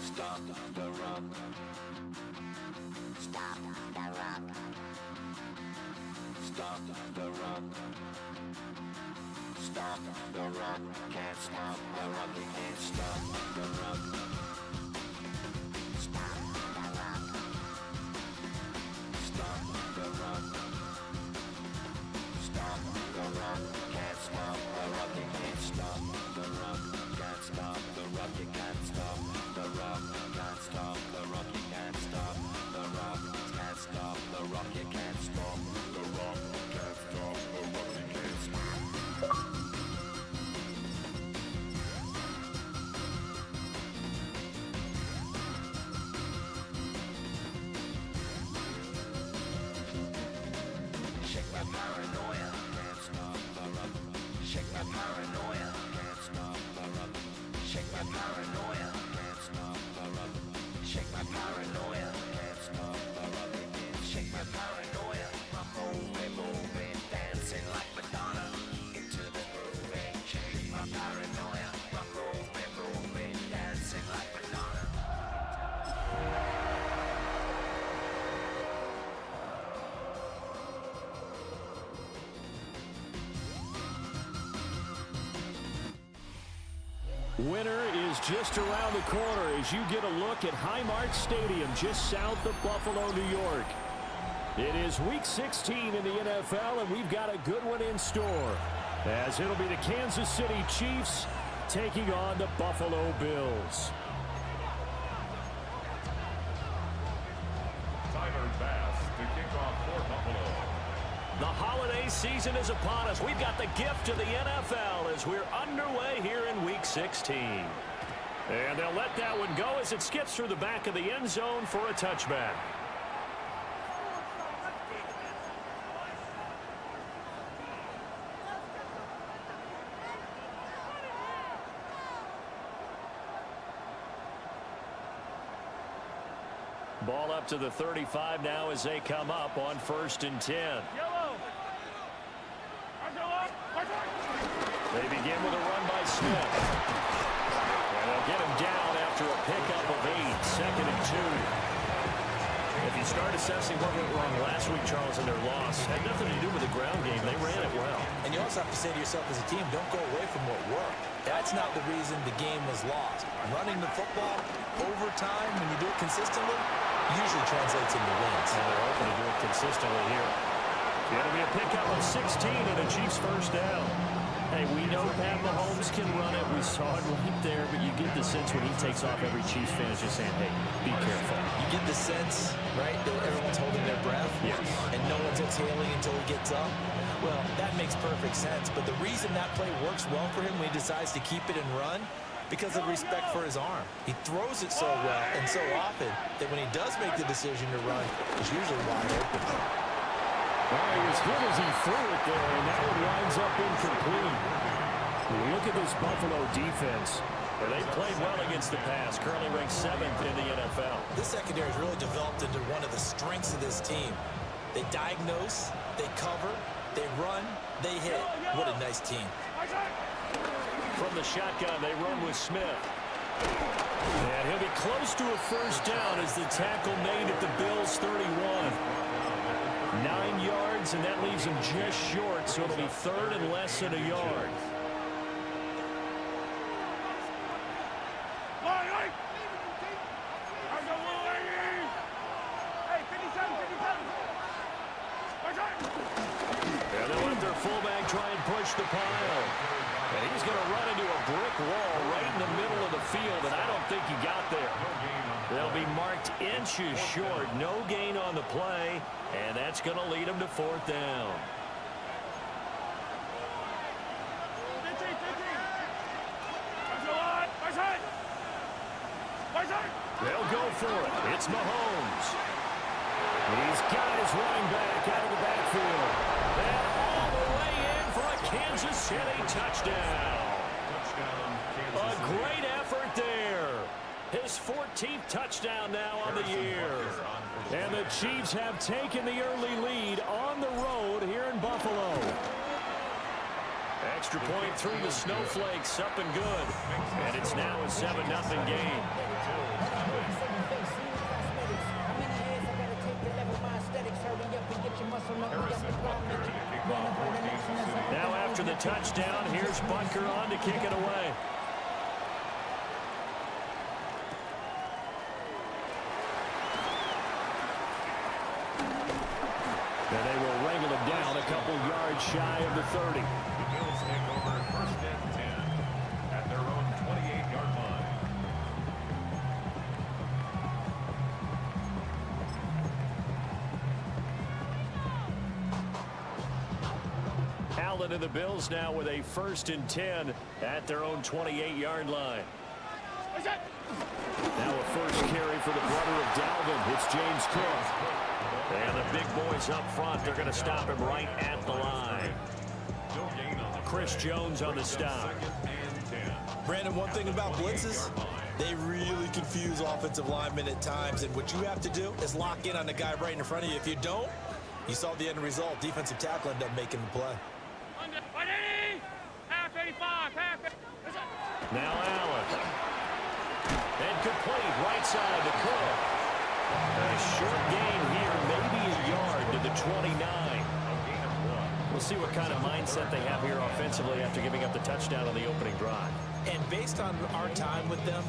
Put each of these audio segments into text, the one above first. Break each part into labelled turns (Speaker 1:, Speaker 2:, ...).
Speaker 1: Stop the run. Stop the run. Stop the run. Stop the run. Can't stop the run. You can't stop the run. Stop the run. Stop the run. Stop the run. Can't stop the run. You can't stop the run. Can't stop the run. You can't stop the run. Can't stop the run. You can't stop the run. Can't stop the run. You can't stop the run. Can't stop the run. You can't stop. Shake my paranoia. Can't stop the run. Shake my paranoia. Can't stop the run. Shake my paranoia. Can't stop the run. Shake my paranoia. Can't stop the run. Shake my paranoia. I'm moving, dancing like Madonna into the groove. Shake my paranoia. I'm moving, dancing like Madonna.
Speaker 2: Winter is just around the corner as you get a look at Highmark Stadium just south of Buffalo, New York. It is Week 16 in the NFL, and we've got a good one in store, as it'll be the Kansas City Chiefs taking on the Buffalo Bills.
Speaker 3: Tyler Bass to kick off for Buffalo.
Speaker 2: The holiday season is upon us. We've got the gift of the NFL as we're underway here in Week 16. And they'll let that one go as it skips through the back of the end zone for a touchback. Ball up to the 35 now as they come up on 1st and 10. They begin with a run by Smith. And they'll get him down after a pickup of 8, 2nd and 2. If you start assessing what went wrong last week, Charles, in their loss, had nothing to do with the ground game. They ran it well.
Speaker 4: And you also have to say to yourself as a team, don't go away from what worked. That's not the reason the game was lost. Running the football over time, when you do it consistently, usually translates into wins.
Speaker 2: And they're hoping to do it consistently here. It'll be a pickup of 16 and a Chiefs first down. Hey, we know Pat Mahomes can run it. We saw it right there, but you get the sense when he takes off, every Chiefs fan is just saying, hey, be careful.
Speaker 4: You get the sense, right, that everyone's holding their breath.
Speaker 2: Yes.
Speaker 4: And no one's exhaling until he gets up. Well, that makes perfect sense. But the reason that play works well for him when he decides to keep it and run, because of respect for his arm. He throws it so well and so often that when he does make the decision to run, he's usually wide open.
Speaker 2: Well, as good as he threw it there, and that one winds up incomplete. Look at this Buffalo defense. They played well against the pass, currently ranked 7th in the NFL.
Speaker 4: This secondary has really developed into one of the strengths of this team. They diagnose, they cover, they run, they hit. What a nice team.
Speaker 2: From the shotgun, they run with Smith. And he'll be close to a first down as the tackle made at the Bills' 31. 9 yards, and that leaves him just short, so it'll be 3rd and less than a yard. And they'll let their fullback try and push the pile. And he's going to run into a brick wall right in the middle of the field, and I don't think he got there. They'll be marked inches short. No gain on the play, and that's going to lead him to 4th down. They'll go for it. It's Mahomes. He's got his running back out of the backfield. And all the way in for a Kansas City touchdown. A great effort there. His 14th touchdown now on the year. And the Chiefs have taken the early lead on the road here in Buffalo. Extra point through the Snowflakes, up and good. And it's now a 7-0 game. Now after the touchdown, here's Butker on to kick it away. And they will wrangle him down a couple yards shy of the 30.
Speaker 3: The Bills take over first and 10 at their own 28-yard line.
Speaker 2: Allen and the Bills now with a first and 10 at their own 28-yard line. Now a first carry for the brother of Dalvin. It's James Cook. And the big boys up front, they're going to stop him right at the line. Chris Jones on the stop.
Speaker 4: Brandon, one thing about blitzes, they really confuse offensive linemen at times. And what you have to do is lock in on the guy right in front of you. If you don't, you saw the end result. Defensive tackle ended up making the play.
Speaker 2: Now Allen. And complete right side to Cook. A short gain here, maybe a yard to the 29. We'll see what kind of mindset they have here offensively after giving up the touchdown on the opening drive.
Speaker 4: And based on our time with them,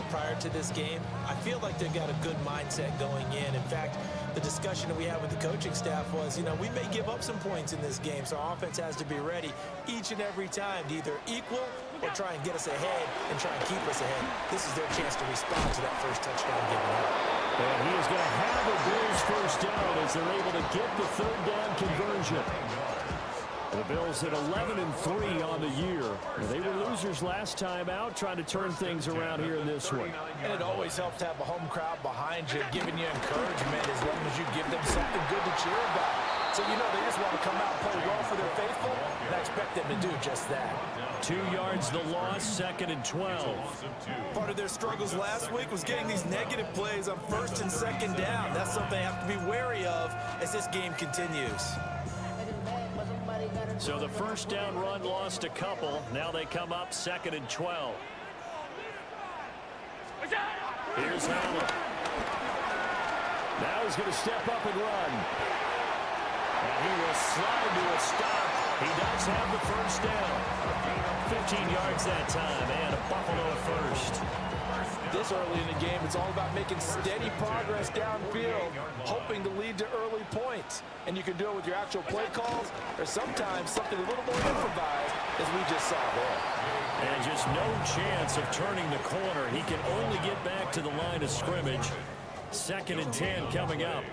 Speaker 4: prior to this game, I feel like they've got a good mindset going in. In fact, the discussion that we had with the coaching staff was, we may give up some points in this game, so our offense has to be ready each and every time to either equal or try and get us ahead and try and keep us ahead. This is their chance to respond to that first touchdown given up.
Speaker 2: And he is going to have the Bills first down as they're able to get the third down conversion. The Bills at 11-3 on the year. They were losers last time out, trying to turn things around here in this one.
Speaker 4: And it always helps to have a home crowd behind you, giving you encouragement as long as you give them something good to cheer about. So they just want to come out and play well for their faithful, and I expect them to do just that.
Speaker 2: 2 yards the loss, 2nd and 12.
Speaker 4: Part of their struggles last week was getting these negative plays on 1st and 2nd down. That's something they have to be wary of as this game continues.
Speaker 2: So the first down run lost a couple. Now they come up 2nd and 12. Here's Allen. Now he's going to step up and run. And he will slide to a stop. He does have the first down. 15 yards that time, and a Buffalo first.
Speaker 4: This early in the game, it's all about making steady progress downfield, hoping to lead to early points. And you can do it with your actual play calls, or sometimes something a little more improvised, as we just saw there.
Speaker 2: And just no chance of turning the corner. He can only get back to the line of scrimmage. 2nd and 10 coming up.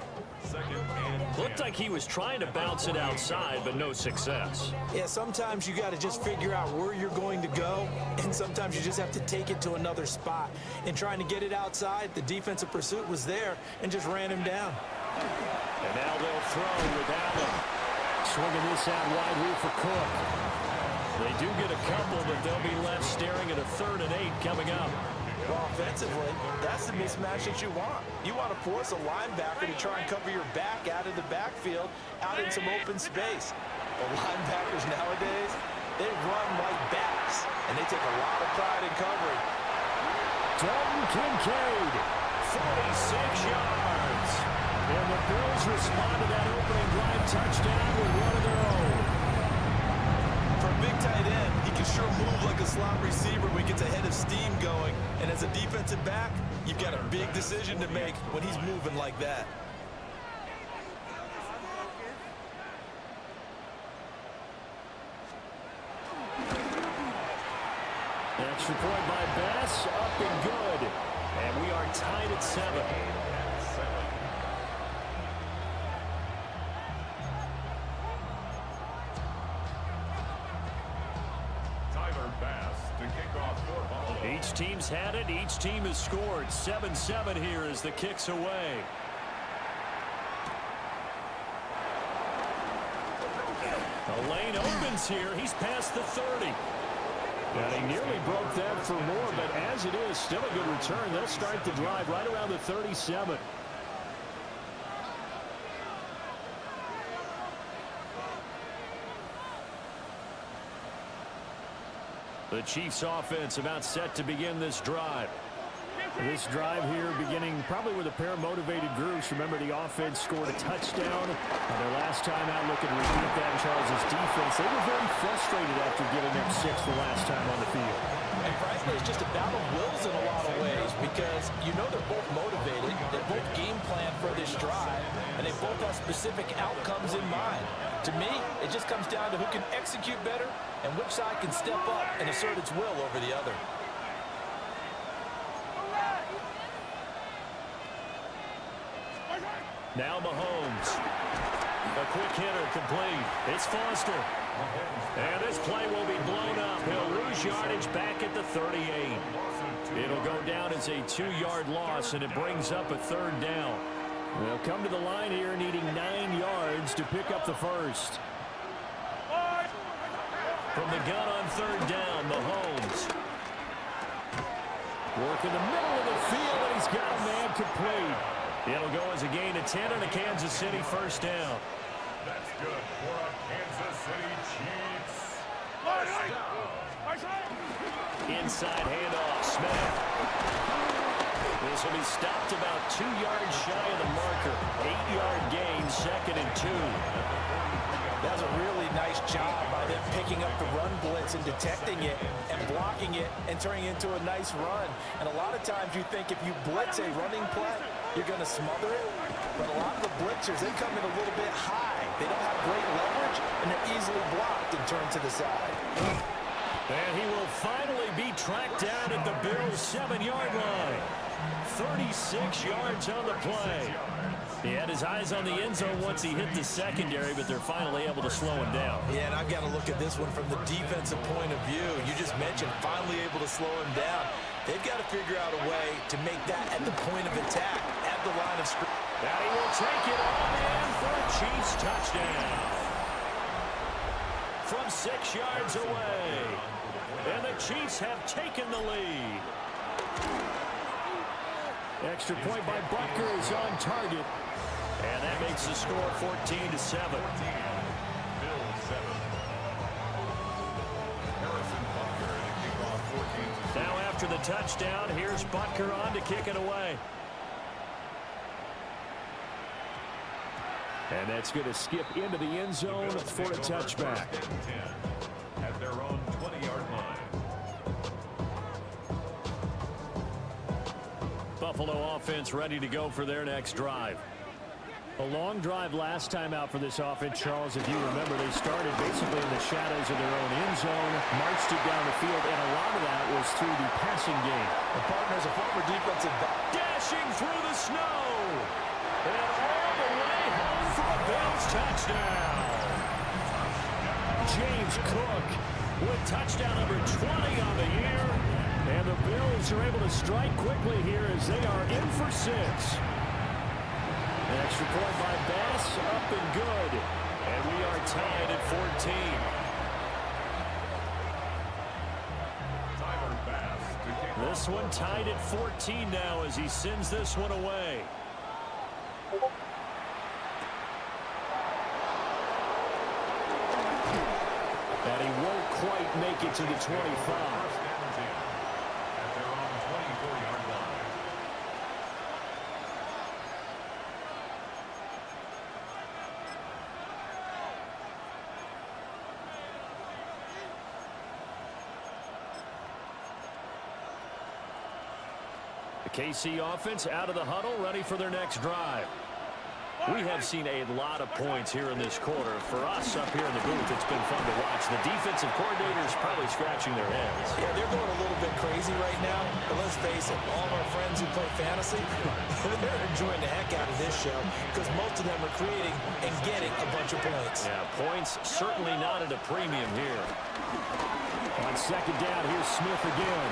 Speaker 2: Looked like he was trying to bounce it outside, but no success.
Speaker 4: Yeah, sometimes you got to just figure out where you're going to go, and sometimes you just have to take it to another spot. In trying to get it outside, the defensive pursuit was there and just ran him down.
Speaker 2: And now they'll throw with Allen. Swinging this out wide here for Cook. They do get a couple, but they'll be left staring at a 3rd and 8 coming up.
Speaker 4: Well, offensively, that's the mismatch that you want. You want to force a linebacker to try and cover your back out of the backfield, out in some open space. The linebackers nowadays, they run like backs, and they take a lot of pride in covering.
Speaker 2: Dalton Kincaid, 46 yards. And the Bills respond to that opening drive touchdown with one of their own.
Speaker 4: For a big tight end, he can sure move like a slot receiver when he gets a head of steam going. And as a defensive back, you've got a big decision to make when he's moving like that.
Speaker 2: Extra point by Bass, up and good. And we are tied at 7. Each team's had it. Each team has scored. 7-7 here as the kick's away. The lane opens here. He's past the 30. And he nearly broke that for more, but as it is, still a good return. They'll start the drive right around the 37. The Chiefs offense about set to begin this drive. This drive here beginning probably with a pair of motivated groups. Remember, the offense scored a touchdown. Their last time out, looking to repeat that in Charles' defense. They were very frustrated after giving up 6 the last time on the field.
Speaker 4: And frankly, it's just a battle of wills in a lot of ways because you know they're both motivated. They both game plan for this drive, and they both have specific outcomes in mind. To me, it just comes down to who can execute better and which side can step up and assert its will over the other.
Speaker 2: Now Mahomes. A quick hitter complete. It's Foster. And this play will be blown up. He'll lose yardage back at the 38. It'll go down as a 2-yard loss, and it brings up a 3rd down. They'll come to the line here needing 9 yards to pick up the first. From the gun on 3rd down, Mahomes. Work in the middle of the field, and he's got a man complete. It'll go as a gain of 10 on a Kansas City 1st down.
Speaker 3: That's good for a Kansas City Chiefs.
Speaker 2: Inside handoff, Smith. This will be stopped about 2 yards shy of the marker. 8-yard gain, 2nd and 2.
Speaker 4: That was a really nice job by them picking up the run blitz and detecting it and blocking it and turning it into a nice run. And a lot of times you think if you blitz a running play, you're going to smother it. But a lot of the blitzers, they come in a little bit high. They don't have great leverage, and they're easily blocked and turned to the side.
Speaker 2: And he will finally be tracked down at the Bills' 7-yard line. 36 yards on the play. He had his eyes on the end zone once he hit the secondary, but they're finally able to slow him down.
Speaker 4: Yeah, and I've got to look at this one from the defensive point of view. You just mentioned finally able to slow him down. They've got to figure out a way to make that at the point of attack, at the line of scrimmage.
Speaker 2: Now he will take it on in for a Chiefs touchdown. From 6 yards away. And the Chiefs have taken the lead. Extra point by Butker is on target. And that makes the score 14-7. Now after the touchdown, here's Butker on to kick it away. And that's going to skip into the end zone for a touchback.
Speaker 3: At their own 20-yard line.
Speaker 2: Buffalo offense ready to go for their next drive. A long drive last time out for this offense, Charles. If you remember, they started basically in the shadows of their own end zone, marched it down the field, and a lot of that was through the passing game.
Speaker 4: The partner's a former defensive back.
Speaker 2: Dashing through the snow. And all the way home for a Bills touchdown. James Cook with touchdown number 20 on the year. And the Bills are able to strike quickly here as they are in for 6. An extra point by Bass, up and good. And we are tied at 14. This one tied at 14 now as he sends this one away. And he won't quite make it to the 25. KC offense out of the huddle, ready for their next drive. We have seen a lot of points here in this quarter. For us up here in the booth, it's been fun to watch. The defensive coordinators probably scratching their heads.
Speaker 4: Yeah, they're going a little bit crazy right now. But let's face it, all of our friends who play fantasy, they're enjoying the heck out of this show because most of them are creating and getting a bunch of points.
Speaker 2: Yeah, points certainly not at a premium here. On 2nd down, here's Smith again.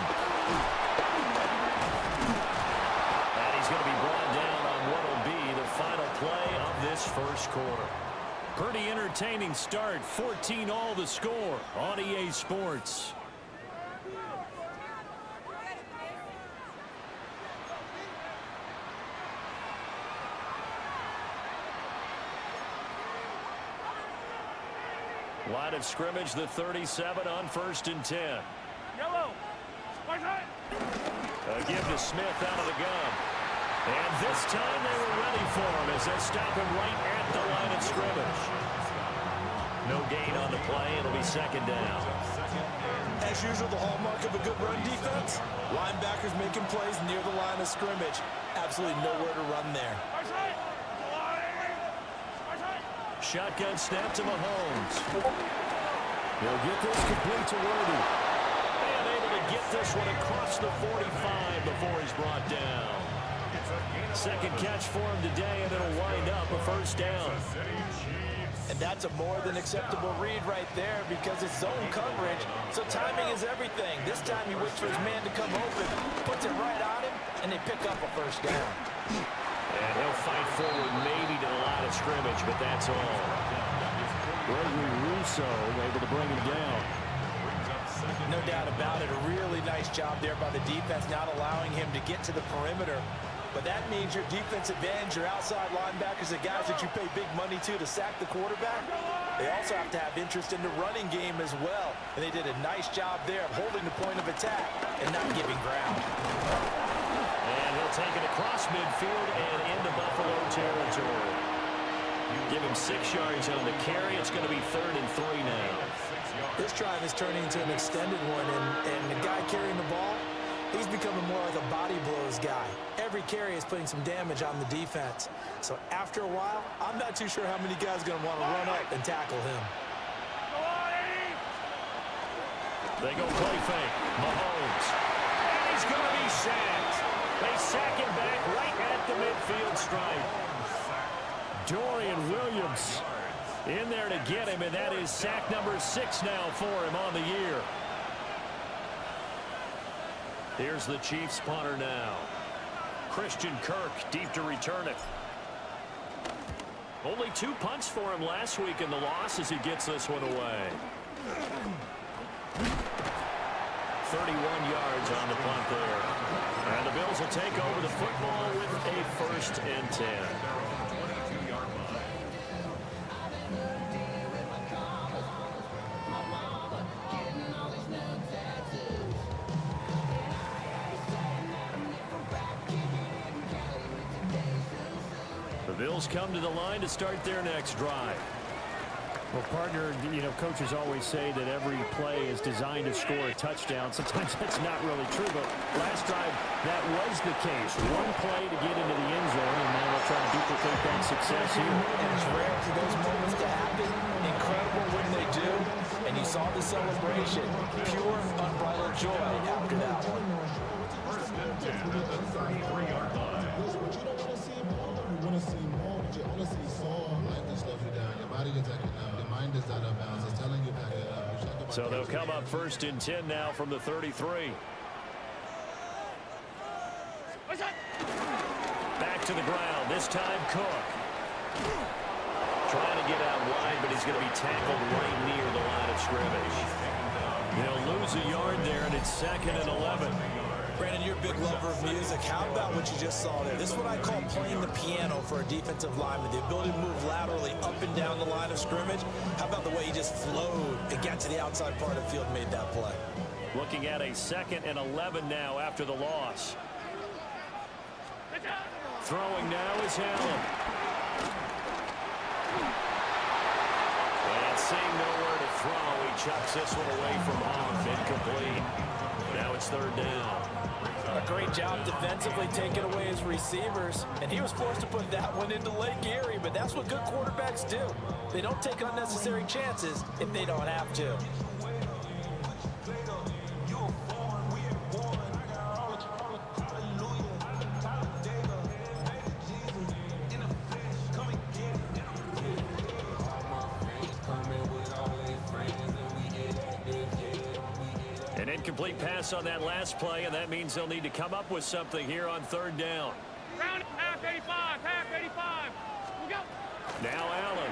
Speaker 2: He's going to be brought down on what will be the final play of this first quarter. Pretty entertaining start. 14 all the score on EA Sports. Line of scrimmage, the 37 on 1st and 10.
Speaker 5: Yellow.
Speaker 2: A give to Smith out of the gun. And this time they were ready for him as they stop him right at the line of scrimmage. No gain on the play. It'll be 2nd down.
Speaker 4: As usual, the hallmark of a good run defense, linebackers making plays near the line of scrimmage. Absolutely nowhere to run there.
Speaker 2: Shotgun snap to Mahomes. He'll get this complete to Worthy. And able to get this one across the 45 before he's brought down. Second catch for him today, and it'll wind up a 1st down.
Speaker 4: And that's a more than acceptable read right there because it's zone coverage, so timing is everything. This time he waits for his man to come open, puts it right on him, and they pick up a 1st down.
Speaker 2: And he'll fight forward maybe to the line of scrimmage, but that's all. Gregory Rousseau able to bring him down.
Speaker 4: No doubt about it. A really nice job there by the defense, not allowing him to get to the perimeter. But that means your defense advantage, your outside linebackers, the guys that you pay big money to sack the quarterback, they also have to have interest in the running game as well. And they did a nice job there of holding the point of attack and not giving ground.
Speaker 2: And he'll take it across midfield and into Buffalo territory. Give him 6 yards on the carry. It's going to be 3rd and 3 now.
Speaker 4: This drive is turning into an extended one, and the guy carrying the ball, he's becoming more like a body blows guy. Every carry is putting some damage on the defense. So after a while, I'm not too sure how many guys are going to want to run up and tackle him.
Speaker 2: They go play fake. Mahomes. And he's going to be sacked. They sack him back right at the midfield stripe. Dorian Williams in there to get him, and that is sack number 6 now for him on the year. Here's the Chiefs punter now. Christian Kirk deep to return it. Only 2 punts for him last week in the loss as he gets this one away. 31 yards on the punt there. And the Bills will take over the football with a 1st and 10. The Bills come to the line to start their next drive.
Speaker 6: Well, partner, coaches always say that every play is designed to score a touchdown. Sometimes that's not really true, but last drive, that was the case. One play to get into the end zone, and now they'll try to duplicate that success here.
Speaker 4: And it's rare for those moments to happen. Incredible when they do. And you saw the celebration. Pure, unbridled joy after that one.
Speaker 3: 1st and 10 at the 33-yard line.
Speaker 2: So they'll come up 1st and 10 now from the 33. Back to the ground. This time Cook. Trying to get out wide, but he's going to be tackled right near the line of scrimmage. They'll lose a yard there, and it's 2nd and 11.
Speaker 4: Brandon, you're a big lover of music. How about what you just saw there? This is what I call playing the piano for a defensive lineman. The ability to move laterally up and down the line of scrimmage. How about the way he just flowed and got to the outside part of the field and made that play?
Speaker 2: Looking at a 2nd and 11 now after the loss. Throwing now is Allen. And seeing nowhere to throw, he chucks this one away from home. Incomplete. Now it's 3rd down.
Speaker 4: A great job defensively taking away his receivers, and he was forced to put that one into Lake Erie, but that's what good quarterbacks do. They don't take unnecessary chances if they don't have to.
Speaker 2: An incomplete pass on that last play, and that means they'll need to come up with something here on 3rd down.
Speaker 5: Round half 85, half 85. We'll go.
Speaker 2: Now Allen.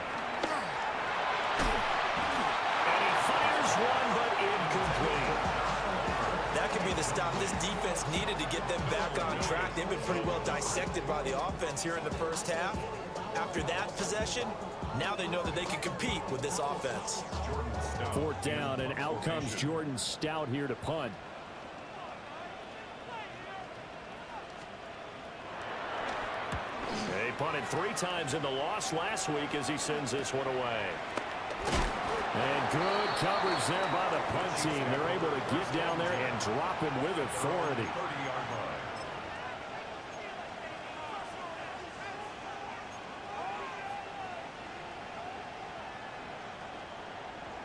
Speaker 4: to stop. This defense needed to get them back on track. They've been pretty well dissected by the offense here in the first half. After that possession, now they know that they can compete with this offense.
Speaker 2: Fourth down, and out comes Jordan Stout here to punt. He punted 3 times in the loss last week as he sends this one away. And good coverage there by the punt team. They're able to get down there and drop him with authority.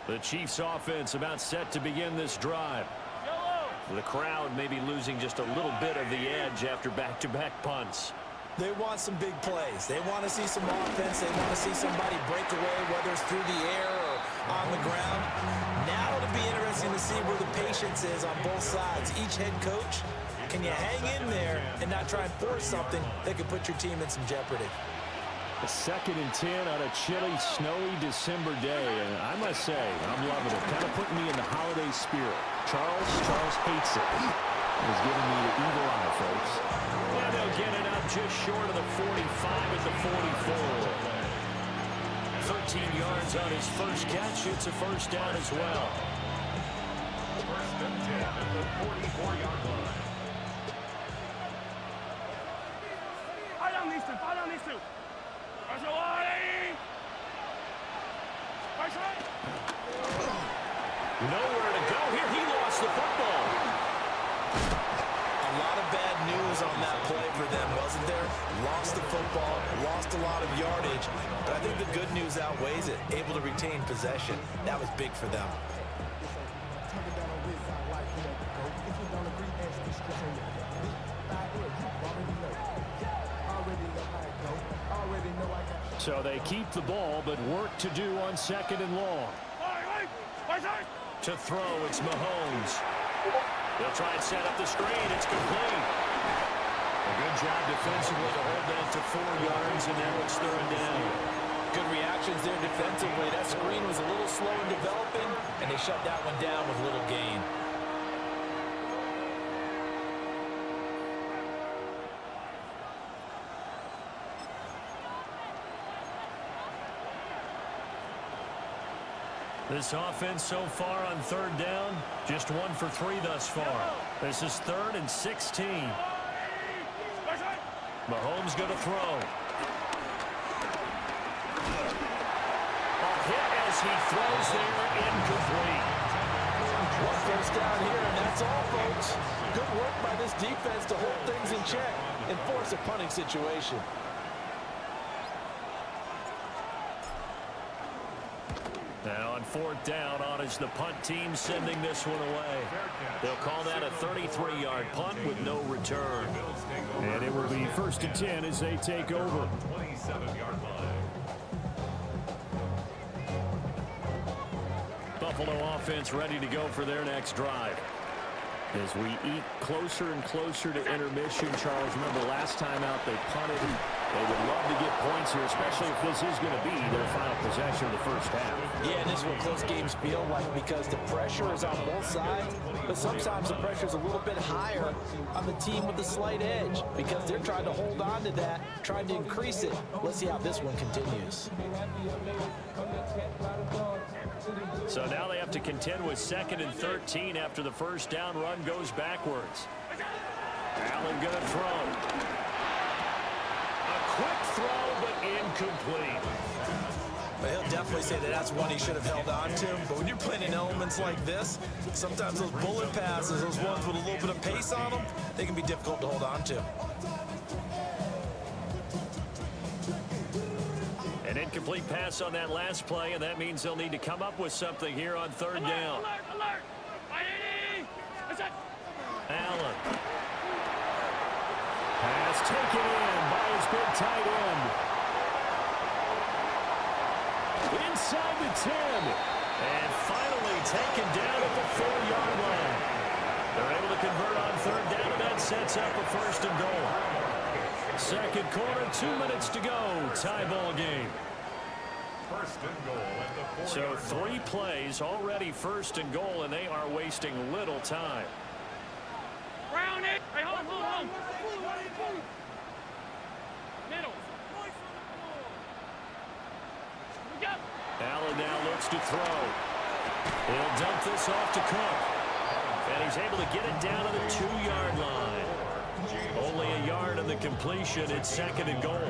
Speaker 2: The Chiefs offense about set to begin this drive. The crowd may be losing just a little bit of the edge after back-to-back punts.
Speaker 4: They want some big plays. They want to see some offense. They want to see somebody break away, whether it's through the air or on the ground. Now it'll be interesting to see where the patience is on both sides. Each head coach, can you hang in there and not try and force something that could put your team in some jeopardy?
Speaker 2: A 2nd and 10 on a chilly, snowy December day. And I must say, I'm loving it. Kind of putting me in the holiday spirit. Charles hates it. He's giving me the evil eye, folks. And they'll get it up just short of the 45 at the 44. 13 yards on his first catch. It's a first down as well.
Speaker 3: First and 10 at the 44-yard line.
Speaker 2: Nowhere to go here. He lost the football.
Speaker 4: A lot of bad news on that play for them, wasn't there? Lost the football, lost a lot of yardage, but I think the good news outweighs it. Able to retain possession. That was big for them.
Speaker 2: So they keep the ball, but work to do on 2nd and long. To throw, it's Mahomes. They'll try and set up the screen. It's complete. A good job defensively to hold that to 4 yards, and now it's 3rd down.
Speaker 4: Good reactions there defensively. That screen was a little slow in developing, and they shut that one down with little gain.
Speaker 2: This offense so far on 3rd down, just 1 for 3 thus far. This is 3rd and 16. Mahomes going to throw. A hit as he throws there, incomplete.
Speaker 4: One first down here, and that's all, folks. Good work by this defense to hold things in check and force a punting situation.
Speaker 2: Now on 4th down, on is the punt team sending this one away. They'll call that a 33-yard punt with no return. And it will be 1st and 10 as they take over.
Speaker 3: 27-yard line.
Speaker 2: Buffalo offense ready to go for their next drive. As we eat closer and closer to intermission, Charles, remember last time out they punted. They would love to get points here, especially if this is going to be their final possession of the first half.
Speaker 4: Yeah, and this is what close games feel like because the pressure is on both sides, but sometimes the pressure is a little bit higher on the team with the slight edge because they're trying to hold on to that, trying to increase it. Let's see how this one continues.
Speaker 2: So now they have to contend with 2nd and 13 after the first down run goes backwards. Allen going to throw. A quick throw, but incomplete.
Speaker 4: But he'll definitely say that that's one he should have held on to. But when you're playing in elements like this, sometimes those bullet passes, those ones with a little bit of pace on them, they can be difficult to hold on to.
Speaker 2: An incomplete pass on that last play, and that means they'll need to come up with something here on 3rd down. Allen. Pass taken in by his big tight end. Inside the 10. And finally taken down at the 4-yard line. They're able to convert on 3rd down, and that sets up a 1st and goal. 2nd quarter, 2 minutes to go. Tie ball game.
Speaker 3: 1st and goal at the 4-yard
Speaker 2: So 3 plays already 1st and goal, and they are wasting little time. looks to throw. He'll dump this off to Cook. And he's able to get it down to the 2-yard line. Only a yard on the completion. It's 2nd and goal.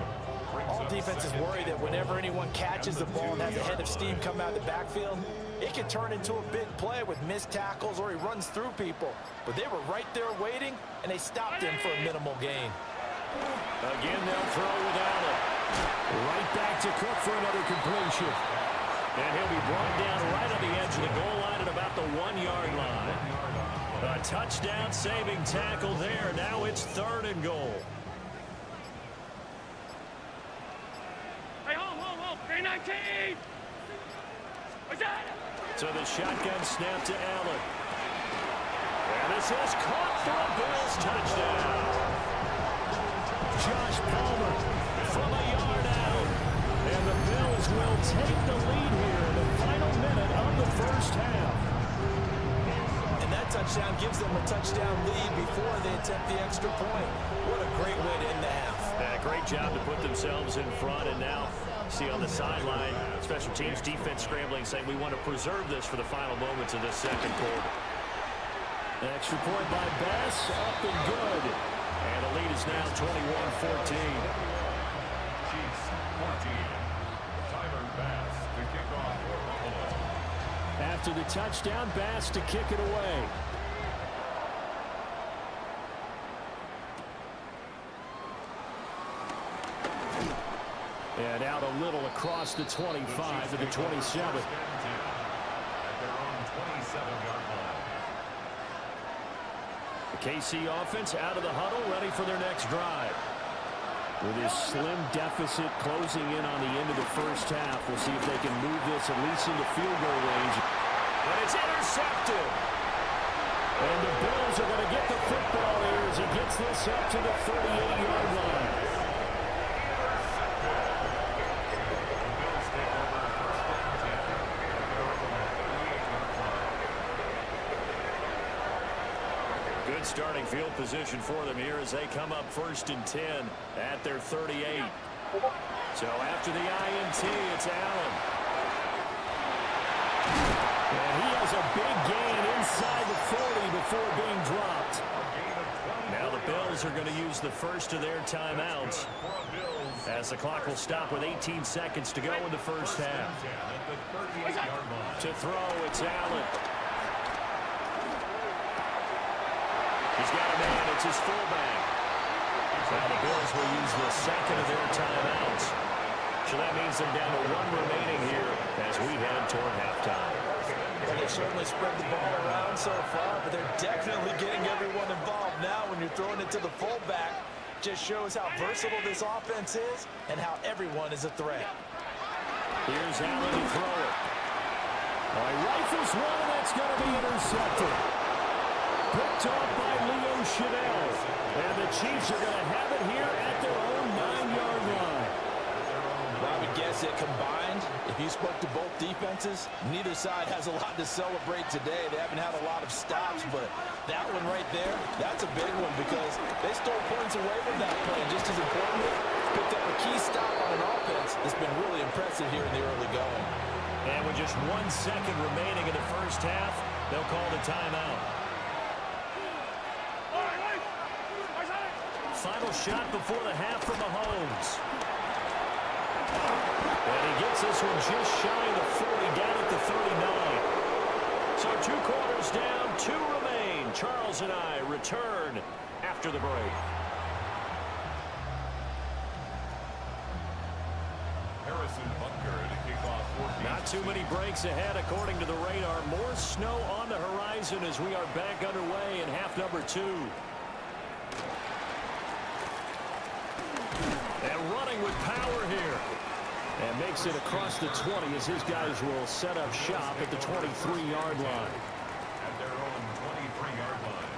Speaker 4: All defenses worry that whenever anyone catches the ball and has a head of steam come out of the backfield, it can turn into a big play with missed tackles or he runs through people. But they were right there waiting, and they stopped him for a minimal gain.
Speaker 2: Again, they'll throw with Allen. Right back to Cook for another completion. And he'll be brought down right on the edge of the goal line at about the 1-yard line. A touchdown-saving tackle there. Now it's 3rd and goal.
Speaker 5: Hey, hold. K-19! What's that?
Speaker 2: So the shotgun snap to Allen. And this is caught for a Bills touchdown. Josh Palmer from a yard out. And the Bills will take the lead here in the final minute of the first half.
Speaker 4: And that touchdown gives them a touchdown lead before they attempt the extra point. What a great way to end the half.
Speaker 2: Great job to put themselves in front, and now see on the sideline, special teams defense scrambling, saying we want to preserve this for the final moments of this second quarter. An extra point by Bass, up and good. And the lead is now 21-14.
Speaker 3: Chiefs 14. Tyler Bass to kick off for Buffalo.
Speaker 2: After the touchdown, Bass to kick it away. And out a little across the 25 to the 27.
Speaker 3: At their own 27-yard line.
Speaker 2: The KC offense out of the huddle, ready for their next drive. With his slim deficit closing in on the end of the first half, we'll see if they can move this at least into field goal range. But it's intercepted. And the Bills are going to get the football here as he gets this up to the 38-yard line. Good starting field position for them here as they come up 1st and 10 at their 38. So after the INT, it's Allen. And he has a big gain inside the 40 before being dropped. Now the Bills are going to use the first of their timeouts as the clock will stop with 18 seconds to go in the first half. To throw, it's Allen. He's got a man. It's his fullback. Now the Bills will use the second of their timeouts. So that means they're down to 1 remaining here as we head toward halftime.
Speaker 4: Well, they've certainly spread the ball around so far, but they're definitely getting everyone involved now when you're throwing it to the fullback. Just shows how versatile this offense is and how everyone is a threat.
Speaker 2: Here's Allen to throw it. He rifles one, and that's going to be intercepted. Picked off by Leo Chanel. And the Chiefs are going to have it here at their own 9-yard line.
Speaker 4: Well, I would guess that combined, if you spoke to both defenses, neither side has a lot to celebrate today. They haven't had a lot of stops, but that one right there, that's a big one because they stole points away from that play. And just as importantly, picked up a key stop on an offense that's been really impressive here in the early going.
Speaker 2: And with just 1 second remaining in the first half, they'll call the timeout. Final shot before the half from Mahomes. And he gets this one just shy of the 40, down at the 39. So 2 quarters down, 2 remain. Charles and I return after the break.
Speaker 3: Harrison Butker to kick off 14.
Speaker 2: Not too many breaks ahead according to the radar. More snow on the horizon as we are back underway in half number 2. And running with power here. And makes it across the 20 as his guys will set up shop at the 23-yard line.
Speaker 3: At their own 23-yard line.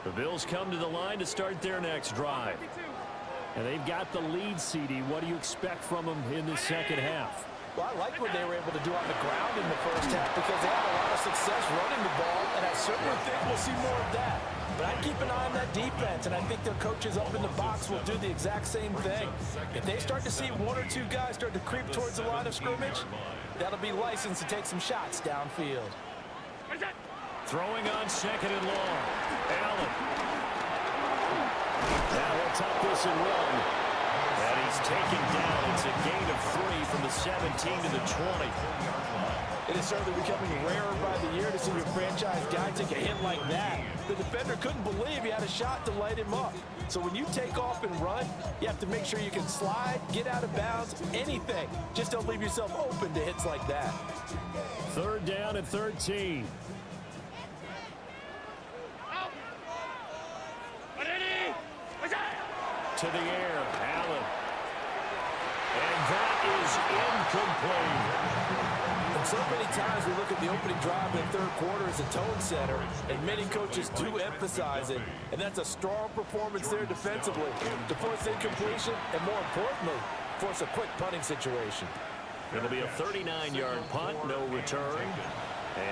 Speaker 2: The Bills come to the line to start their next drive. And they've got the lead, CD. What do you expect from them in the second half?
Speaker 4: Well, I like what they were able to do on the ground in the first half because they had a lot of success running the ball, and I certainly think we'll see more of that. But I'd keep an eye on that defense, and I think their coaches up in the box will do the exact same thing. If they start to see one or two guys start to creep towards the line of scrimmage, that'll be licensed to take some shots downfield.
Speaker 2: Throwing on second and long. Allen. Now he'll tuck this and run. And he's taken down. It's a gain of 3 from the 17 to the 20.
Speaker 4: It is certainly becoming rarer by the year to see your franchise guy take a hit like that. The defender couldn't believe he had a shot to light him up. So when you take off and run, you have to make sure you can slide, get out of bounds, anything. Just don't leave yourself open to hits like that.
Speaker 2: 3rd down and 13. To the air, Allen. And that is incomplete.
Speaker 4: And so many times we look at the opening drive in the third quarter as a tone setter, and many coaches do emphasize it, and that's a strong performance there defensively to force incompletion and, more importantly, force a quick punting situation.
Speaker 2: It'll be a 39-yard punt, no return,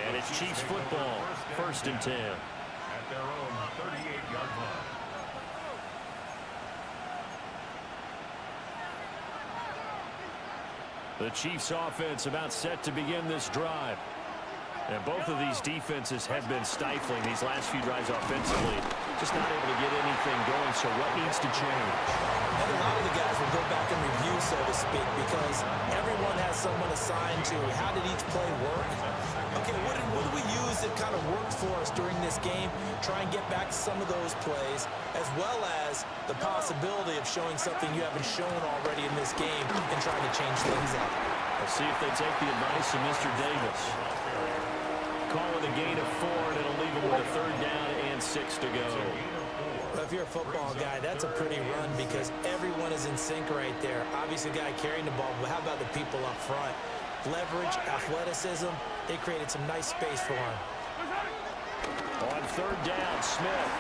Speaker 2: and it's Chiefs football, 1st and 10.
Speaker 3: At their own 38-yard line.
Speaker 2: The Chiefs offense about set to begin this drive. And both of these defenses have been stifling these last few drives offensively. Just not able to get anything going, so what needs to change?
Speaker 4: And a lot of the guys will go back and review, so to speak, because everyone has someone assigned to how did each play work. Okay, what did we use that kind of worked for us during this game? Try and get back to some of those plays, as well as the possibility of showing something you haven't shown already in this game and trying to change things up.
Speaker 2: Let's see if they take the advice of Mr. Davis. Call it a gain of 4, and it'll leave them with a 3rd down and 6 to go.
Speaker 4: Well, if you're a football guy, that's a pretty run because everyone is in sync right there. Obviously, the guy carrying the ball, but how about the people up front? Leverage, athleticism, they created some nice space for him.
Speaker 2: On 3rd down, Smith.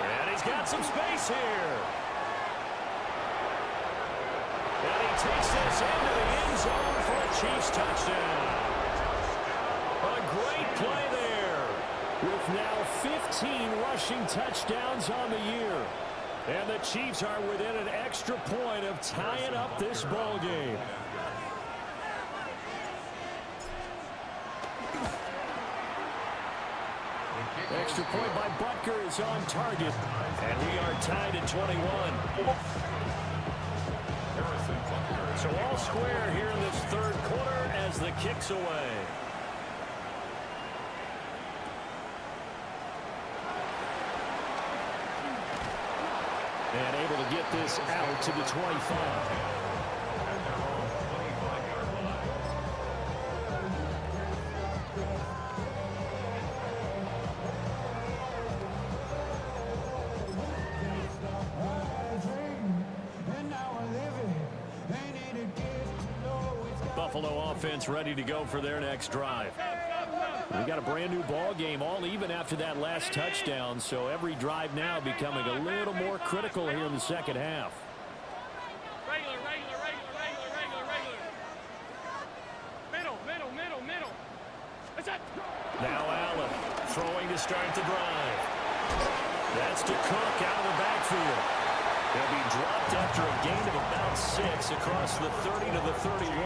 Speaker 2: And he's got some space here. And he takes this into the end zone for a Chiefs touchdown. A great play there, with now 15 rushing touchdowns on the year. And the Chiefs are within an extra point of tying up this ball game. Extra point by Butker is on target. And we are tied at 21. So all square here in this 3rd quarter as the kick's away. And able to get this out to the 25. Buffalo offense ready to go for their next drive. We got a brand new ball game, all even after that last touchdown, so every drive now becoming a little more critical here in the second half.
Speaker 5: Regular. Middle. That's it.
Speaker 2: Now Allen throwing to start the drive. That's to Cook out of the backfield. He'll be dropped after a gain of about 6 across the 30 to the 31.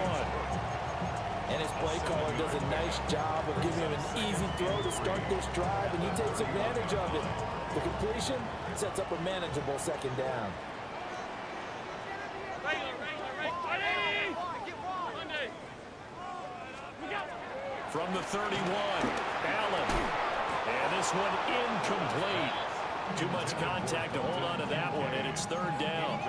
Speaker 4: And his play caller does a nice job of giving him an easy throw to start this drive, and he takes advantage of it. The completion sets up a manageable 2nd down.
Speaker 2: From the 31, Allen. And this one incomplete. Too much contact to hold on to that one, and it's 3rd down.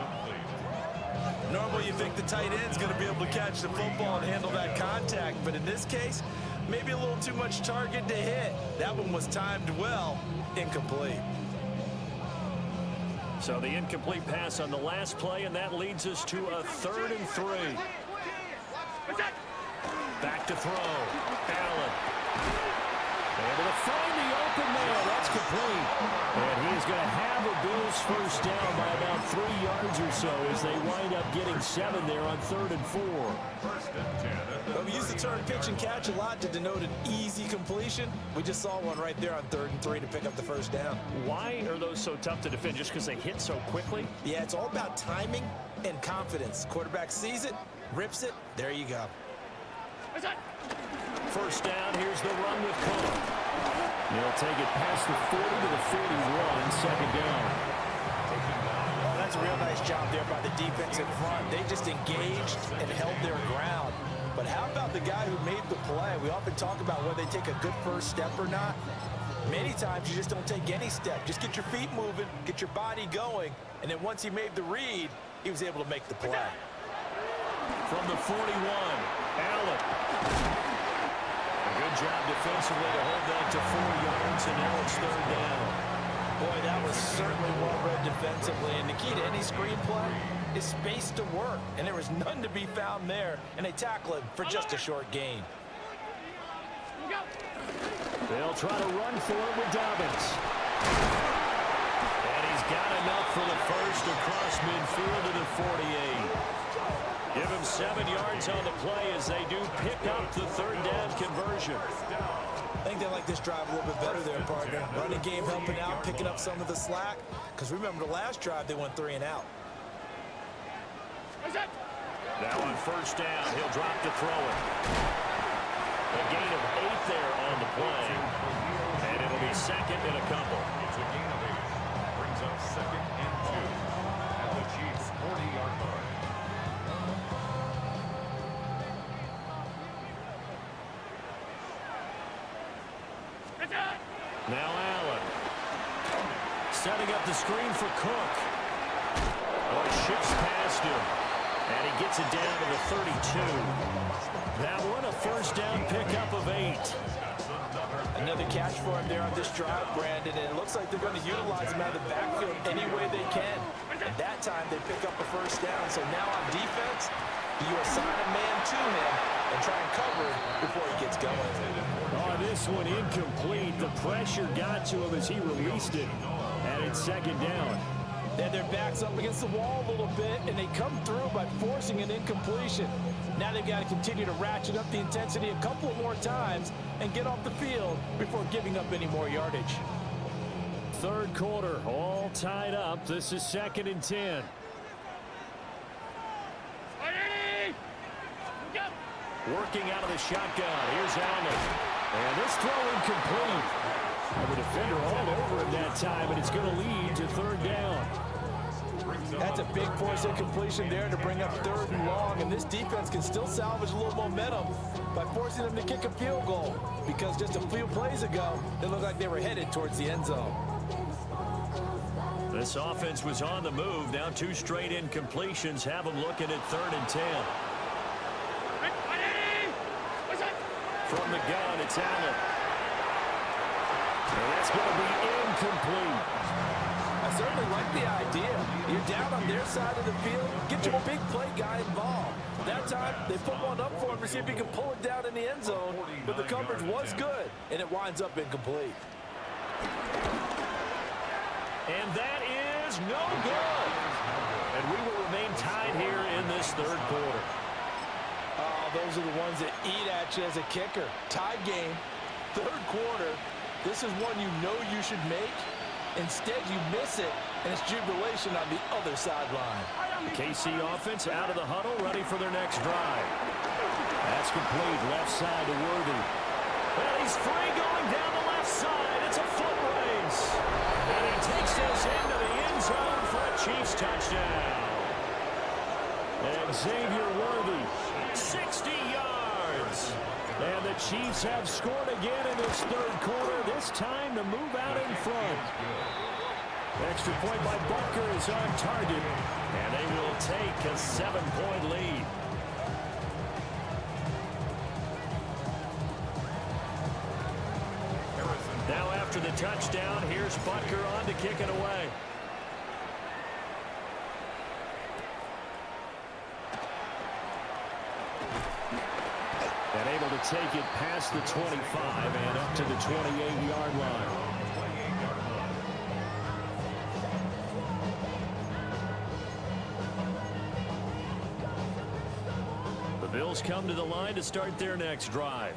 Speaker 4: Normally you think the tight end's going to be able to catch the football and handle that contact, but in this case, maybe a little too much target to hit. That one was timed well, incomplete.
Speaker 2: So the incomplete pass on the last play, and that leads us to a 3rd and 3. Back to throw. Allen. Able to find the open man. That's complete. And he's going to have the Bills first down by about 3 yards or so as they wind up getting 7 there on 3rd and 4.
Speaker 3: First and 10.
Speaker 4: Well, we used to turn pitch and catch a lot to denote an easy completion. We just saw one right there on 3rd and 3 to pick up the first down.
Speaker 6: Why are those so tough to defend? Just because they hit so quickly?
Speaker 4: Yeah, it's all about timing and confidence. Quarterback sees it, rips it, there you go.
Speaker 5: Is that?
Speaker 2: First down, here's the run with Cook. He'll take it past the 40 to the 41, second down.
Speaker 4: Oh, that's a real nice job there by the defense in front. They just engaged and held their ground. But how about the guy who made the play? We often talk about whether they take a good first step or not. Many times you just don't take any step. Just get your feet moving, get your body going, and then once he made the read, he was able to make the play.
Speaker 2: From the 41, Allen. A good job defensively to hold that to 4 yards, and now it's 3rd down.
Speaker 4: Boy, that was certainly well read defensively, and the key to any screenplay is space to work, and there was none to be found there, and they tackle him for just a short gain.
Speaker 5: Go.
Speaker 2: They'll try to run for it with Dobbins. And he's got enough for the first across midfield to the 48. Give him 7 yards on the play as they do pick up the 3rd down conversion.
Speaker 4: I think they like this drive a little bit better there, partner. Running game helping out, picking up some of the slack, because remember the last drive they went 3 and out.
Speaker 5: Is that?
Speaker 2: Now on first down, he'll drop to throw it. A gain of 8 there on the play. And it'll be second and a couple.
Speaker 3: It's a gain of 8. Brings up 2nd and 2 at the Chiefs' 40-yard line.
Speaker 5: Is that?
Speaker 2: Now Allen. Setting up the screen for Cook. Oh, it shifts past him. And he gets it down to the 32. That one a first down pickup of 8.
Speaker 4: Another catch for him there on this drive, Brandon, and it looks like they're going to utilize him out of the backfield any way they can. And that time they pick up a first down. So now on defense, you assign a man to him and try and cover it before he gets going.
Speaker 2: Oh, this one incomplete. The pressure got to him as he released it. And it's second down.
Speaker 4: They had their backs up against the wall a little bit, and they come through by forcing an incompletion. Now they've got to continue to ratchet up the intensity a couple of more times and get off the field before giving up any more yardage.
Speaker 2: 3rd quarter, all tied up. This is 2nd and 10.
Speaker 5: Ready? Go.
Speaker 2: Working out of the shotgun. Here's Allen. And this throw incomplete. And the defender all over him that time, and it's going to lead to 3rd down.
Speaker 4: That's a big force incompletion there to bring up 3rd and long, and this defense can still salvage a little momentum by forcing them to kick a field goal, because just a few plays ago, it looked like they were headed towards the end zone.
Speaker 2: This offense was on the move. Now 2 straight incompletions have them looking at 3rd and 10.
Speaker 5: Ready? Is that?
Speaker 2: From the gun, it's Allen. And that's going to be incomplete.
Speaker 4: I certainly like the idea. You're down on their side of the field. Get your big play guy involved. That time, they put one up for him to see if he can pull it down in the end zone. But the coverage was good, and it winds up incomplete.
Speaker 2: And that is no good. And we will remain tied here in this 3rd quarter.
Speaker 4: Oh, those are the ones that eat at you as a kicker. Tie game, 3rd quarter. This is one you know you should make. Instead, you miss it, and it's jubilation on the other sideline.
Speaker 2: The KC offense out of the huddle, ready for their next drive. That's complete, left side to Worthy. Well, he's free going down the left side. It's a foot race. And he takes us into the end zone for a Chiefs touchdown. And Xavier Worthy, 60 yards. And the Chiefs have scored again in this 3rd quarter, this time to move out in front. Extra point by Butker is on target, and they will take a 7-point lead. Now after the touchdown, here's Butker on to kick it away. And able able to take it past the 25 and up to the 28-yard line. The Bills come to the line to start their next drive.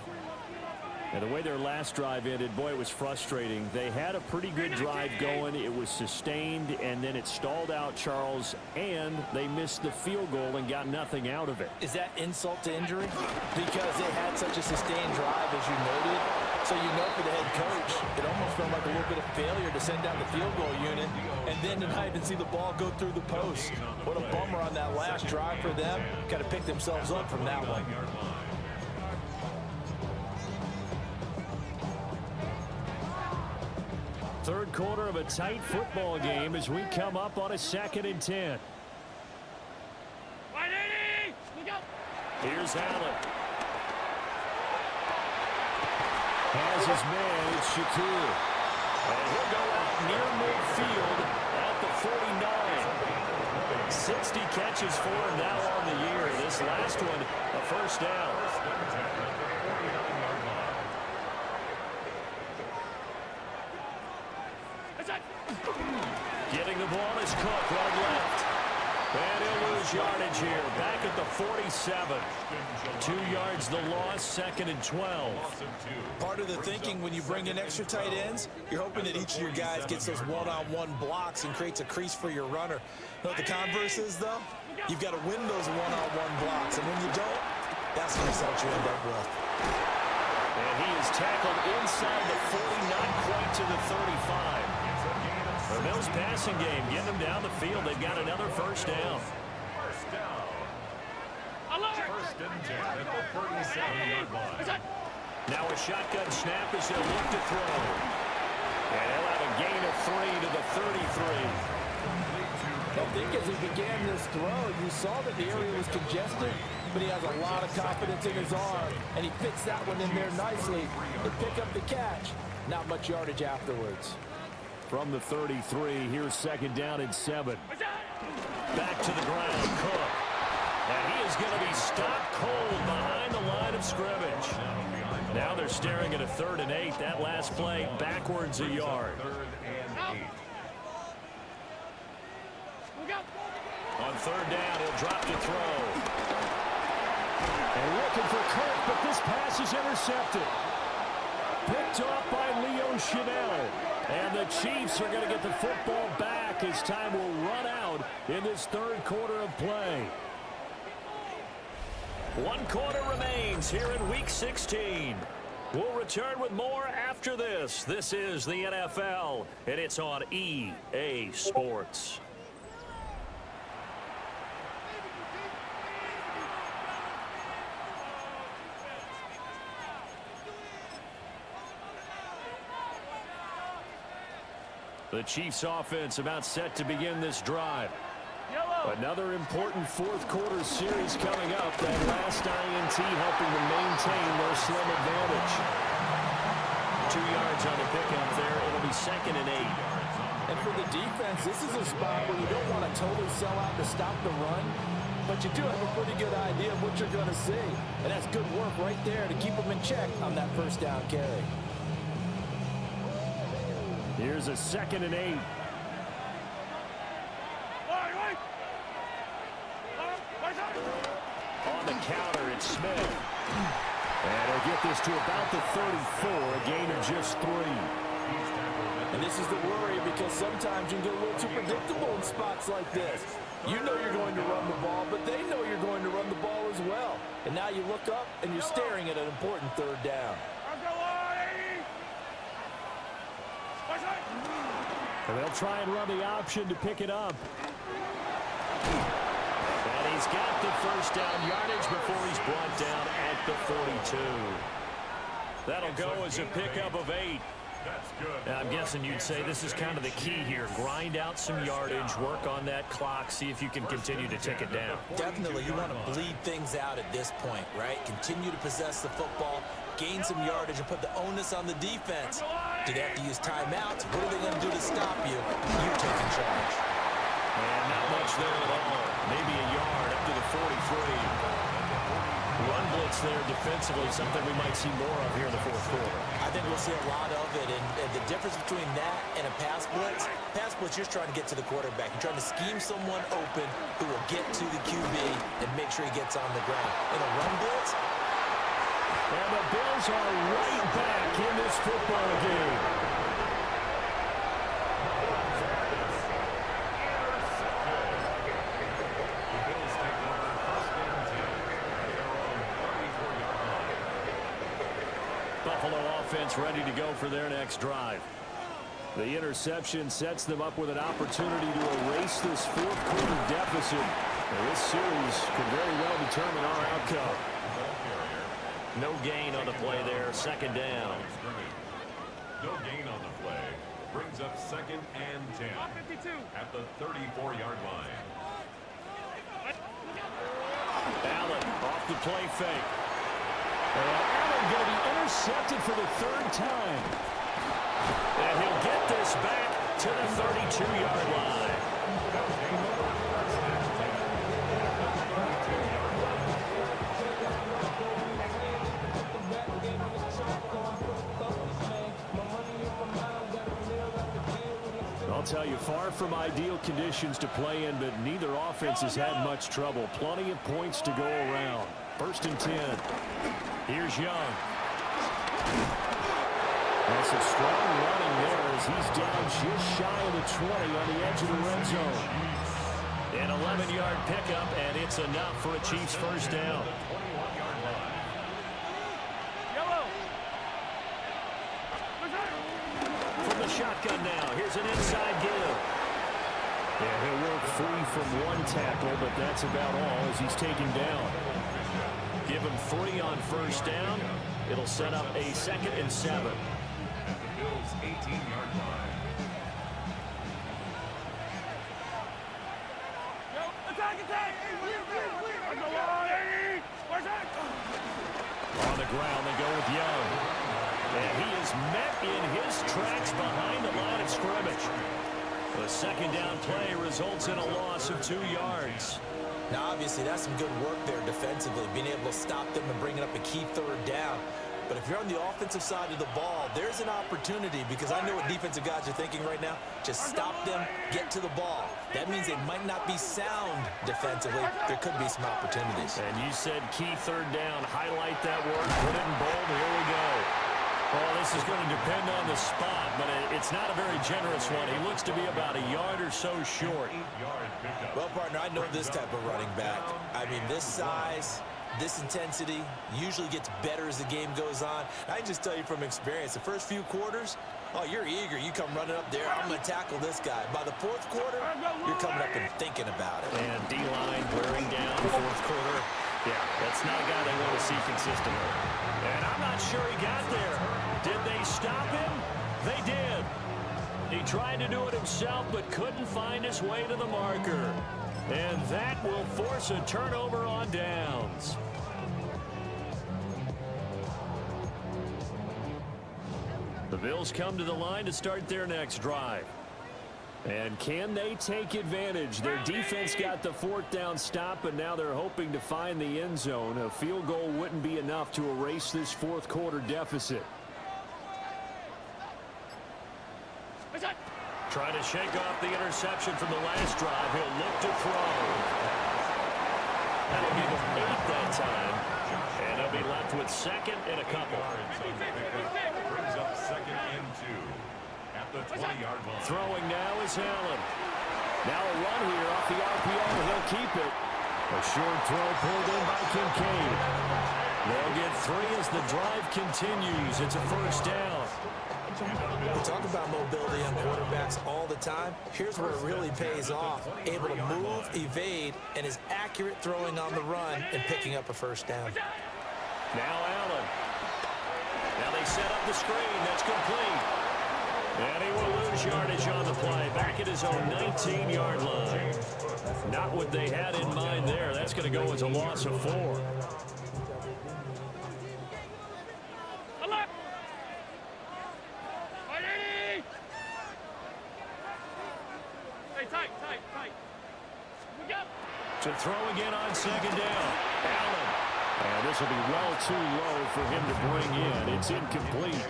Speaker 2: And the way their last drive ended, boy, it was frustrating. They had a pretty good drive going. It was sustained, and then it stalled out, Charles, and they missed the field goal and got nothing out of it.
Speaker 4: Is that insult to injury? Because they had such a sustained drive, as you noted. So you know for the head coach, it almost felt like a little bit of failure to send down the field goal unit and then to not even see the ball go through the post. What a bummer on that last drive for them. Got to pick themselves up from that one.
Speaker 2: Third quarter of a tight football game as we come up on a 2nd and 10. Here's Allen. Has his man, it's Shakur. And he'll go out near midfield at the 49. 60 catches for him now on the year. This last one, a first down. Getting the ball is Cook, running left. And he'll lose yardage here. Back at the 47. 2 yards the loss, 2nd and 12.
Speaker 4: Part of the thinking when you bring in extra tight ends, you're hoping that each of your guys gets those one-on-one blocks and creates a crease for your runner. You know what the converse is, though? You've got to win those one-on-one blocks, and when you don't, that's the result you end up with.
Speaker 2: And he is tackled inside the 40, not quite to the 35. The Bills passing game, getting them down the field. They've got another first down.
Speaker 3: First down. First and 10 at the 37-yard line.
Speaker 2: Now a shotgun snap as they'll look to throw. And he'll have a gain of 3 to the 33.
Speaker 7: I think as he began this throw, you saw that the area was congested, but he has a lot of confidence in his arm, and he fits that one in there nicely to pick up the catch. Not much yardage afterwards.
Speaker 2: From the 33, here's 2nd down and 7. Back to the ground, Cook. And he is going to be stopped cold behind the line of scrimmage. Now they're staring at a 3rd and 8. That last play backwards a yard.
Speaker 3: 3rd and 8.
Speaker 2: On 3rd down, he'll drop to throw. And looking for Cook, but this pass is intercepted. Picked off by Leo Chanel. And the Chiefs are going to get the football back as time will run out in this 3rd quarter of play. 1 quarter remains here in Week 16. We'll return with more after this. This is the NFL, and it's on EA Sports. The Chiefs offense about set to begin this drive. Another important 4th quarter series coming up. That last INT helping to maintain their slim advantage. 2 yards on the pickup there. It'll be 2nd and 8.
Speaker 7: And for the defense, this is a spot where you don't want to totally sell out to stop the run, but you do have a pretty good idea of what you're going to see. And that's good work right there to keep them in check on that first down carry.
Speaker 2: Here's a 2nd and 8. On the counter, it's Smith. And he'll get this to about the 34, a gain of just 3.
Speaker 7: And this is the worry because sometimes you can get a little too predictable in spots like this. You know you're going to run the ball, but they know you're going to run the ball as well. And now you look up and you're staring at an important 3rd down.
Speaker 2: And they'll try and run the option to pick it up. And he's got the first down yardage before he's brought down at the 42. That'll go as a pickup of 8.
Speaker 3: That's good.
Speaker 2: And I'm guessing you'd say this is kind of the key here. Grind out some yardage, work on that clock, see if you can continue to tick it down.
Speaker 4: Definitely, you want to bleed things out at this point, right? Continue to possess the football, gain some yardage, and put the onus on the defense. Do they have to use timeouts? What are they going to do to stop you? You're taking charge.
Speaker 2: And not much there at all. Maybe a yard up to the 43. Run blitz there defensively, something we might see more of here in the fourth quarter.
Speaker 4: I think we'll see a lot of it, and the difference between that and a pass blitz, you're just trying to get to the quarterback. You're trying to scheme someone open who will get to the QB and make sure he gets on the ground. In a run blitz,
Speaker 2: and the Bills are right back in this football game. Buffalo offense ready to go for their next drive. The interception sets them up with an opportunity to erase this fourth quarter deficit. And this series could very well determine our outcome. No gain on the play there, second down.
Speaker 3: No gain on the play. Brings up 2nd and 10 at the 34-yard line.
Speaker 2: Allen off the play fake. Allen going to be intercepted for the third time. And he'll get this back to the 32-yard line. I'll tell you, far from ideal conditions to play in, but neither offense has had much trouble. Plenty of points to go around. 1st and 10. Here's Young. That's a strong running there as he's down just shy of the 20 on the edge of the red zone. An 11-yard pickup, and it's enough for a Chiefs first down. From the shotgun now, here's an inside give. Yeah, he'll work free from one tackle, but that's about all as he's taken down. Give him 3 on first down. It'll set up a 2nd and 7.
Speaker 3: At the Bills' 18-yard line.
Speaker 2: On the ground, they go with Young. And he is met in his tracks behind the line of scrimmage. The second down play results in a loss of 2 yards.
Speaker 4: now obviously that's some good work there defensively, being able to stop them and bringing up a key third down. But if you're on the offensive side of the ball, there's an opportunity, because I know what defensive guys are thinking right now. Just stop them, get to the ball. That means they might not be sound defensively. There could be some opportunities.
Speaker 2: And you said key third down. Highlight that word, put it in bold. Here we go. Well, this is going to depend on the spot, but it's not a very generous one. He looks to be about a yard or so short.
Speaker 4: Well, partner, I know this type of running back. I mean, this size, this intensity usually gets better as the game goes on. I can just tell you from experience, the first few quarters, oh, you're eager. You come running up there, I'm going to tackle this guy. By the fourth quarter, you're coming up and thinking about it.
Speaker 2: And D-line wearing down fourth quarter. Yeah, that's not a guy they want to see consistently. And I'm not sure he got there. Did they stop him? They did. He tried to do it himself, but couldn't find his way to the marker. And that will force a turnover on downs. The Bills come to the line to start their next drive. And can they take advantage? Their defense got the fourth down stop, and now they're hoping to find the end zone. A field goal wouldn't be enough to erase this fourth quarter deficit. Try to shake off the interception from the last drive. He'll look to throw. That'll give him 8 that time. And he'll be left with second and a couple.
Speaker 3: Brings up 2nd and 2 at the 20-yard line.
Speaker 2: Throwing now is Allen. Now a run here off the RPO. He'll keep it. A short throw pulled in by Kincaid. They'll get 3 as the drive continues. It's a first down.
Speaker 4: We talk about mobility on quarterbacks all the time. Here's where it really pays off. Able to move, evade, and is accurate throwing on the run and picking up a first down.
Speaker 2: Now Allen. Now they set up the screen. That's complete. And he will lose yardage on the play. Back at his own 19-yard line. Not what they had in mind there. That's going to go as a loss of 4. To throw again on second down. Allen And this will be well too low for him to bring in. It's incomplete.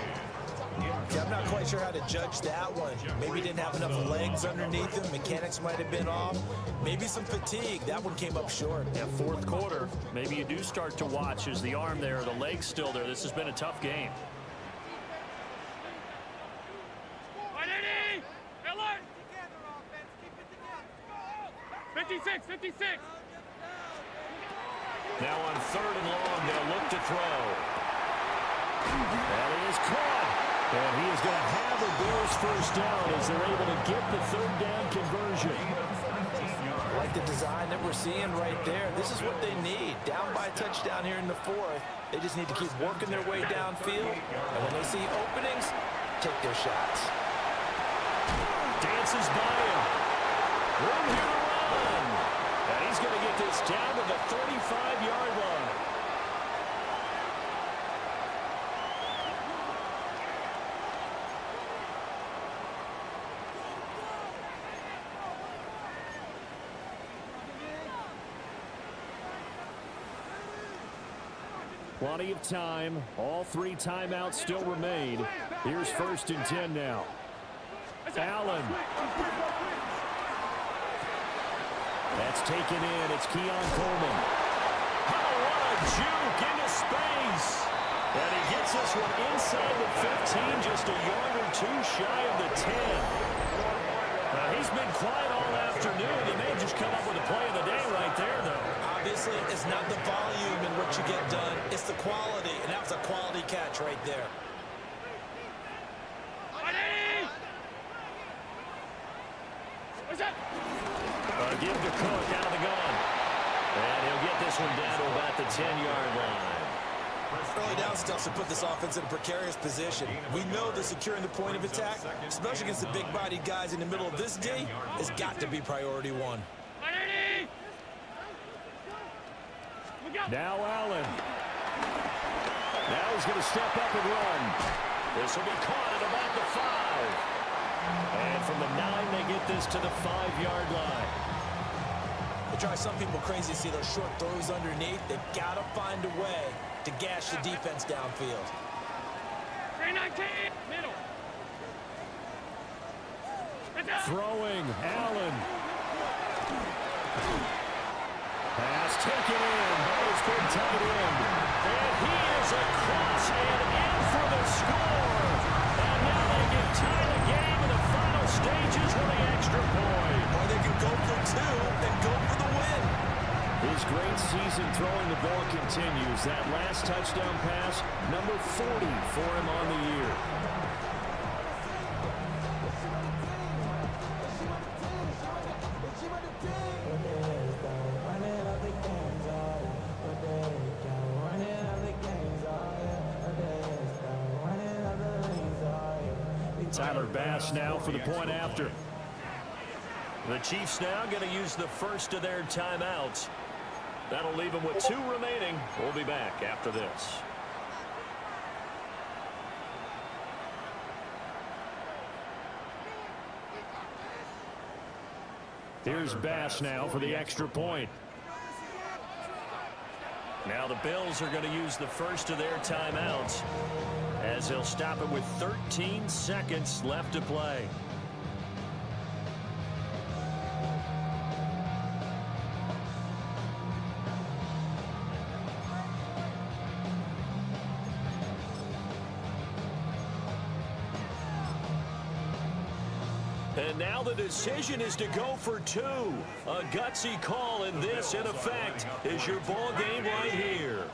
Speaker 4: Yeah, I'm not quite sure how to judge that one. Maybe he didn't have enough legs underneath him. Mechanics might have been off. Maybe some fatigue. That one came up short.
Speaker 6: Yeah, fourth quarter. Maybe you do start to watch. Is the arm there, the leg's still there? This has been a tough game.
Speaker 5: 56, 56.
Speaker 2: Now on 3rd and long, they'll look to throw. That is caught. And he is going to have a Bills first down as they're able to get the 3rd down conversion.
Speaker 4: Like the design that we're seeing right there. This is what they need. Down by a touchdown here in the 4th. They just need to keep working their way downfield. And when they see openings, take their shots.
Speaker 2: Dances by him. Room here to run. And he's going to get this down to the 35-yard line. Plenty of time. All 3 timeouts still remain. Here's 1st and 10 now. Allen. That's taken in. It's Keon Coleman. Oh, what a juke into space. And he gets this one inside the 15, just a yard or 2 shy of the 10. He's been quiet all afternoon. He may have just come up with a play of the day right there, though.
Speaker 4: Obviously, it's not the volume in what you get done. It's the quality, and that was a quality catch right there.
Speaker 2: Give to Cook out of the gun. And he'll get this one down to about the 10-yard line.
Speaker 4: Early down stuff to put this offense in a precarious position. We know that securing the point of attack, especially against the big-bodied guys in the middle of this D, has got to be priority 1.
Speaker 2: Now Allen. Now he's going to step up and run. This will be caught at about the 5. And from the 9, they get this to the 5-yard line.
Speaker 4: They drive some people crazy to see those short throws underneath. They've got to find a way to gash the defense downfield.
Speaker 5: 319, middle.
Speaker 2: Throwing, Allen. Pass taken in by his big tight end. And he is across and in for the score. And now they get tied the game in the final stages with the extra point.
Speaker 4: Or they can go for 2 and go for the win.
Speaker 2: His great season throwing the ball continues. That last touchdown pass, number 40 for him on the year. Tyler Bass now for the point after. The Chiefs now going to use the first of their timeouts. That'll leave them with 2 remaining. We'll be back after this. Here's Bass now for the extra point. Now the Bills are going to use the first of their timeouts as they'll stop it with 13 seconds left to play. And now the decision is to go for 2. A gutsy call, and this, in effect, is your ball game right here.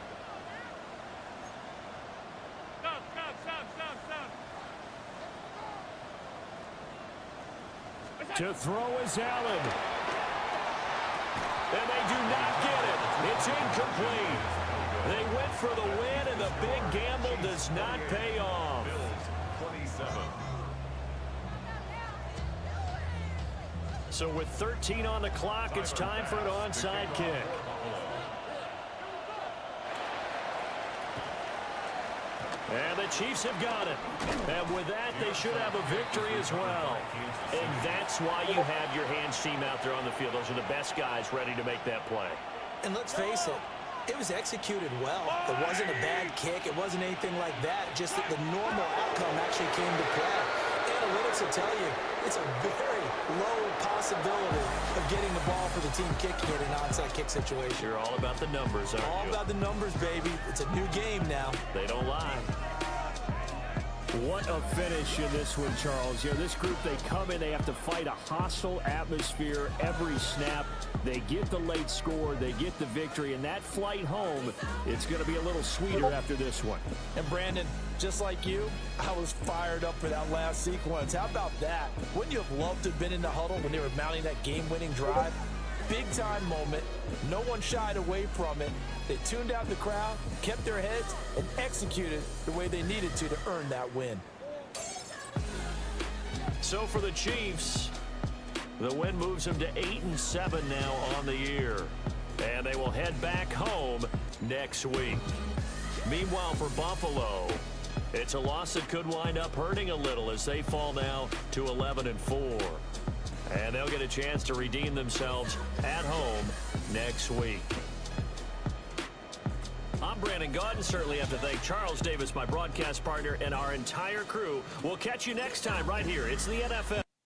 Speaker 2: To throw is Allen. And they do not get it. It's incomplete. They went for the win, and the big gamble does not pay off.
Speaker 3: 27.
Speaker 2: So with 13 on the clock, it's time for an onside kick. And the Chiefs have got it. And with that, they should have a victory as well. And that's why you have your hands team out there on the field. Those are the best guys ready to make that play.
Speaker 4: And let's face it, It was executed well. It wasn't a bad kick. It wasn't anything like that. Just that the normal outcome actually came to play. Analytics will tell you it's a very low possibility of getting the ball for the team kicking it in an onside kick situation.
Speaker 2: You're all about the numbers, aren't you?
Speaker 4: All about the numbers, baby. It's a new game now.
Speaker 2: They don't lie. What a finish in this one, Charles. You know, this group, they come in, they have to fight a hostile atmosphere every snap. They get the late score, they get the victory, and that flight home, it's going to be a little sweeter after this one.
Speaker 7: And Brandon, just like you, I was fired up for that last sequence. How about that? Wouldn't you have loved to have been in the huddle when they were mounting that game-winning drive? Big-time moment. No one shied away from it. They tuned out the crowd, kept their heads, and executed the way they needed to earn that win.
Speaker 2: So for the Chiefs, the win moves them to 8-7 now on the year. And they will head back home next week. Meanwhile, for Buffalo, it's a loss that could wind up hurting a little as they fall now to 11-4. And they'll get a chance to redeem themselves at home next week. I'm Brandon Gaudin. Certainly have to thank Charles Davis, my broadcast partner, and our entire crew. We'll catch you next time right here. It's the NFL.